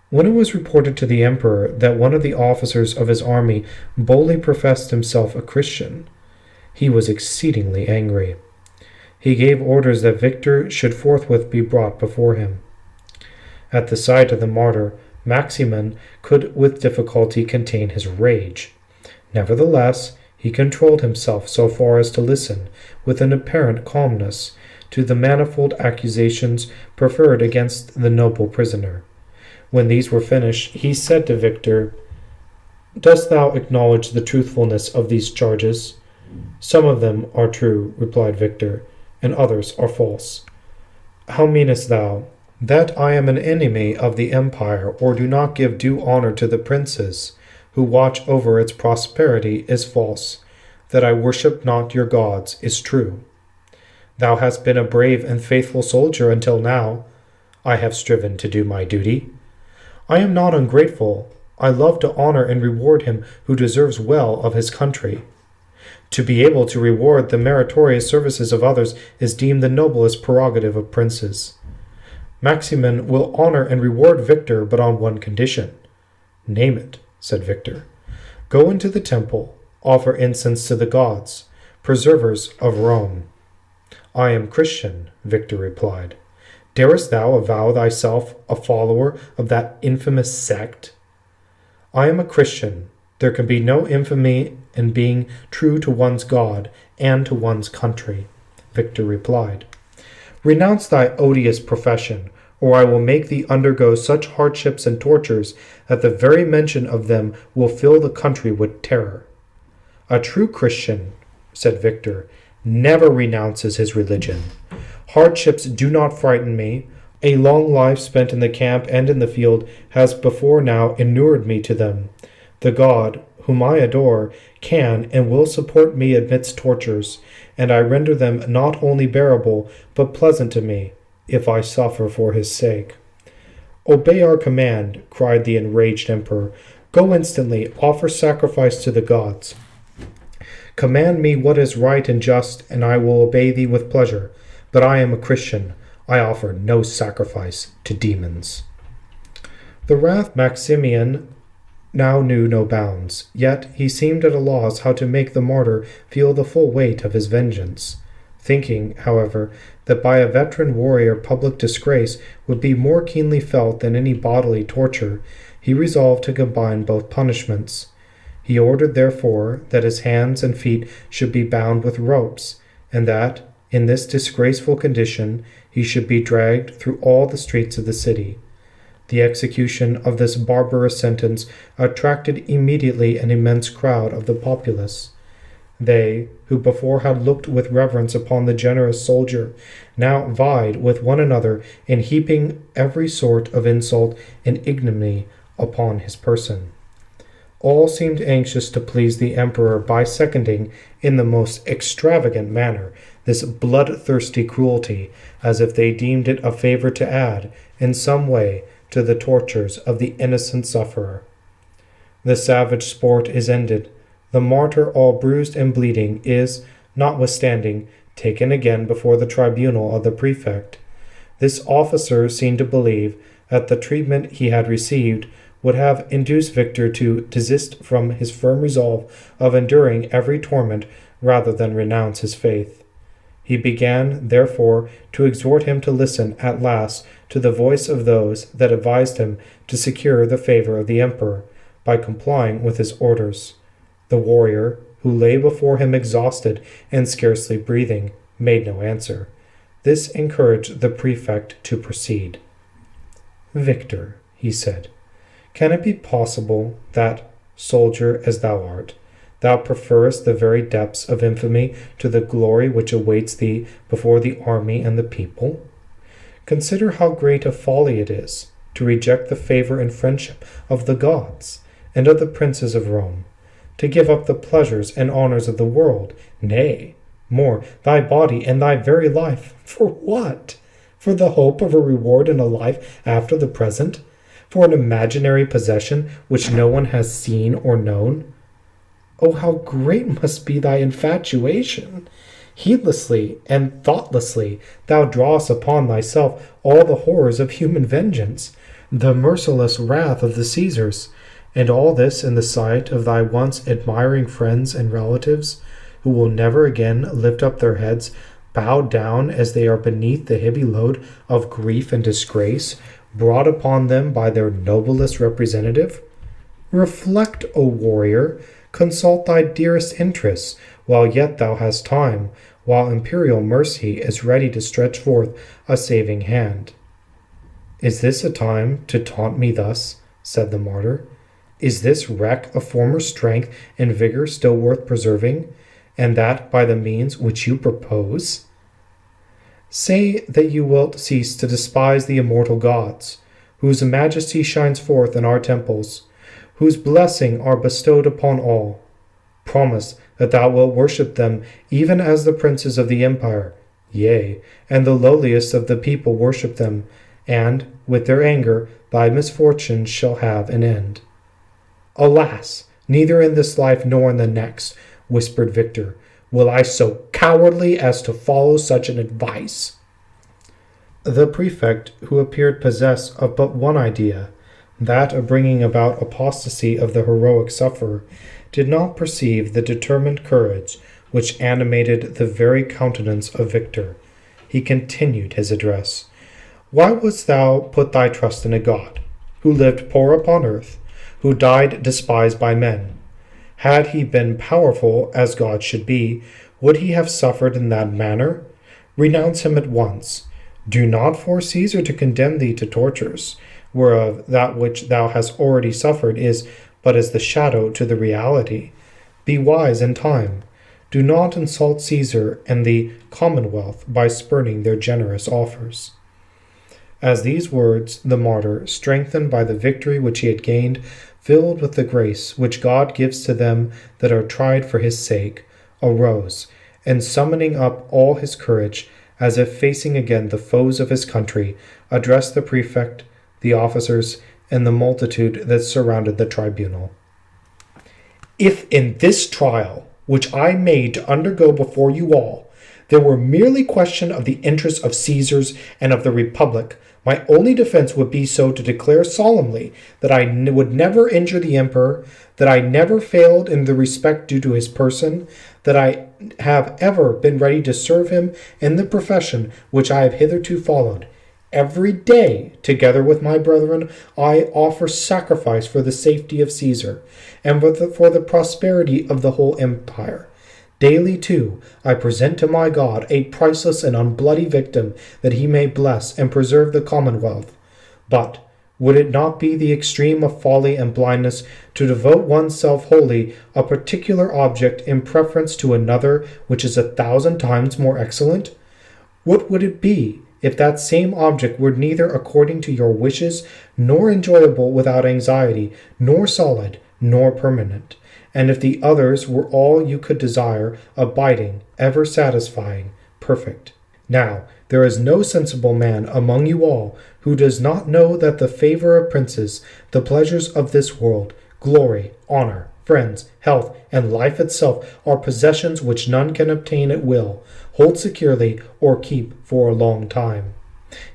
When it was reported to the emperor that one of the officers of his army boldly professed himself a Christian, he was exceedingly angry. He gave orders that Victor should forthwith be brought before him. At the sight of the martyr, Maximin could with difficulty contain his rage. Nevertheless, he controlled himself so far as to listen, with an apparent calmness, to the manifold accusations preferred against the noble prisoner. When these were finished, he said to Victor, "Dost thou acknowledge the truthfulness of these charges?" "Some of them are true," replied Victor, "and others are false." "How meanest thou?" "That I am an enemy of the empire, or do not give due honor to the princes who watch over its prosperity, is false. That I worship not your gods is true." "Thou hast been a brave and faithful soldier until now." "I have striven to do my duty." "I am not ungrateful. I love to honor and reward him who deserves well of his country." "To be able to reward the meritorious services of others is deemed the noblest prerogative of princes." "Maximin will honor and reward Victor, but on one condition." "Name it," said Victor. "Go into the temple, offer incense to the gods, preservers of Rome." "I am Christian," Victor replied. "Darest thou avow thyself a follower of that infamous sect?" "I am a Christian. There can be no infamy in being true to one's God and to one's country," Victor replied. "Renounce thy odious profession, or I will make thee undergo such hardships and tortures that the very mention of them will fill the country with terror." "A true Christian," said Victor, "never renounces his religion. Hardships do not frighten me. A long life spent in the camp and in the field has before now inured me to them. The God, whom I adore, can and will support me amidst tortures, and I render them not only bearable, but pleasant to me, if I suffer for his sake." "Obey our command," cried the enraged emperor. "Go instantly, offer sacrifice to the gods. Command me what is right and just, and I will obey thee with pleasure. But I am a Christian. I offer no sacrifice to demons." The wrath Maximian now knew no bounds, yet he seemed at a loss how to make the martyr feel the full weight of his vengeance. Thinking, however, that by a veteran warrior public disgrace would be more keenly felt than any bodily torture, he resolved to combine both punishments. He ordered, therefore, that his hands and feet should be bound with ropes, and that, in this disgraceful condition, he should be dragged through all the streets of the city. The execution of this barbarous sentence attracted immediately an immense crowd of the populace. They, who before had looked with reverence upon the generous soldier, now vied with one another in heaping every sort of insult and ignominy upon his person. All seemed anxious to please the emperor by seconding, in the most extravagant manner, this bloodthirsty cruelty, as if they deemed it a favor to add, in some way, to the tortures of the innocent sufferer. The savage sport is ended. The martyr, all bruised and bleeding, is, notwithstanding, taken again before the tribunal of the prefect. This officer seemed to believe that the treatment he had received would have induced Victor to desist from his firm resolve of enduring every torment rather than renounce his faith. He began, therefore, to exhort him to listen at last to the voice of those that advised him to secure the favor of the emperor by complying with his orders. The warrior, who lay before him exhausted and scarcely breathing, made no answer. This encouraged the prefect to proceed. "Victor," he said, "can it be possible that, soldier as thou art, thou preferest the very depths of infamy to the glory which awaits thee before the army and the people? Consider how great a folly it is to reject the favor and friendship of the gods and of the princes of Rome, to give up the pleasures and honors of the world, nay, more, thy body and thy very life. For what? For the hope of a reward in a life after the present? For an imaginary possession which no one has seen or known? Oh, how great must be thy infatuation! Heedlessly and thoughtlessly thou drawest upon thyself all the horrors of human vengeance. the merciless wrath of the Caesars, and all this in the sight of thy once admiring friends and relatives, who will never again lift up their heads, bowed down as they are beneath the heavy load of grief and disgrace brought upon them by their noblest representative? Reflect, O warrior, consult thy dearest interests, while yet thou hast time, while imperial mercy is ready to stretch forth a saving hand. Is this a time to taunt me thus? Said the martyr. Is this wreck of former strength and vigor still worth preserving, and that by the means which you propose? Say that you wilt cease to despise the immortal gods, whose majesty shines forth in our temples, whose blessing are bestowed upon all. Promise that thou wilt worship them even as the princes of the empire, yea, and the lowliest of the people worship them, and, with their anger, thy misfortunes shall have an end. Alas, neither in this life nor in the next, whispered Victor, will I so cowardly as to follow such an advice. The prefect, who appeared possessed of but one idea, that of bringing about apostasy of the heroic sufferer, did not perceive the determined courage which animated the very countenance of Victor. He continued his address. Why wouldst thou put thy trust in a God, who lived poor upon earth, who died despised by men? Had he been powerful, as God should be, would he have suffered in that manner? Renounce him at once. Do not force Caesar to condemn thee to tortures, whereof that which thou hast already suffered is but as the shadow to the reality. Be wise in time. Do not insult Caesar and the commonwealth by spurning their generous offers. As these words, the martyr, strengthened by the victory which he had gained, filled with the grace which God gives to them that are tried for his sake, arose, and summoning up all his courage, as if facing again the foes of his country, addressed the prefect, the officers, and the multitude that surrounded the tribunal. If in this trial, which I made to undergo before you all, there were merely question of the interests of Caesars and of the Republic, my only defense would be so to declare solemnly that I would never injure the emperor, that I never failed in the respect due to his person, that I have ever been ready to serve him in the profession which I have hitherto followed. Every day, together with my brethren, I offer sacrifice for the safety of Caesar, and for the prosperity of the whole empire. Daily, too, I present to my God a priceless and unbloody victim, that he may bless and preserve the commonwealth. But would it not be the extreme of folly and blindness to devote oneself wholly a particular object in preference to another which is 1,000 times more excellent? What would it be if that same object were neither according to your wishes, nor enjoyable without anxiety, nor solid, nor permanent, and if the others were all you could desire, abiding, ever satisfying, perfect? Now, there is no sensible man among you all who does not know that the favor of princes, the pleasures of this world, glory, honor, friends, health, and life itself are possessions which none can obtain at will, hold securely, or keep for a long time.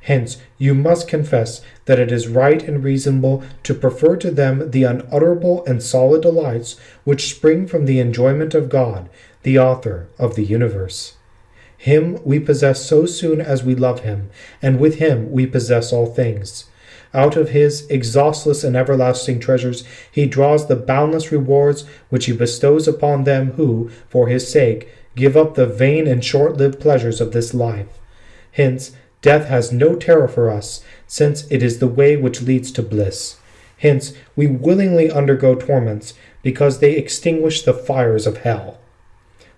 Hence, you must confess that it is right and reasonable to prefer to them the unutterable and solid delights which spring from the enjoyment of God, the author of the universe. Him we possess so soon as we love him, and with him we possess all things. Out of his exhaustless and everlasting treasures he draws the boundless rewards which he bestows upon them who, for his sake, give up the vain and short-lived pleasures of this life. Hence, death has no terror for us, since it is the way which leads to bliss. Hence, we willingly undergo torments, because they extinguish the fires of hell.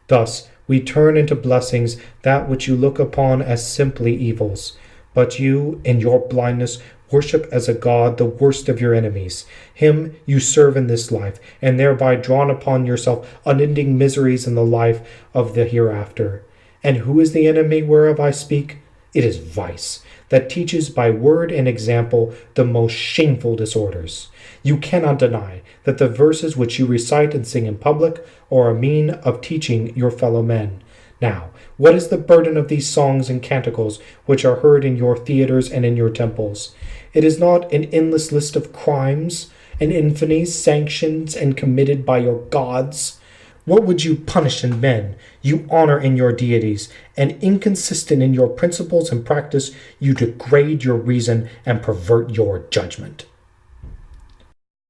Thus, we turn into blessings that which you look upon as simply evils. But you, in your blindness, worship as a god the worst of your enemies. Him you serve in this life, and thereby drawn upon yourself unending miseries in the life of the hereafter. And who is the enemy whereof I speak? It is vice, that teaches by word and example the most shameful disorders. You cannot deny that the verses which you recite and sing in public are a mean of teaching your fellow men. Now, what is the burden of these songs and canticles which are heard in your theaters and in your temples? It is not an endless list of crimes and infamies sanctioned and committed by your gods. What would you punish in men, you honor in your deities, and inconsistent in your principles and practice, you degrade your reason and pervert your judgment.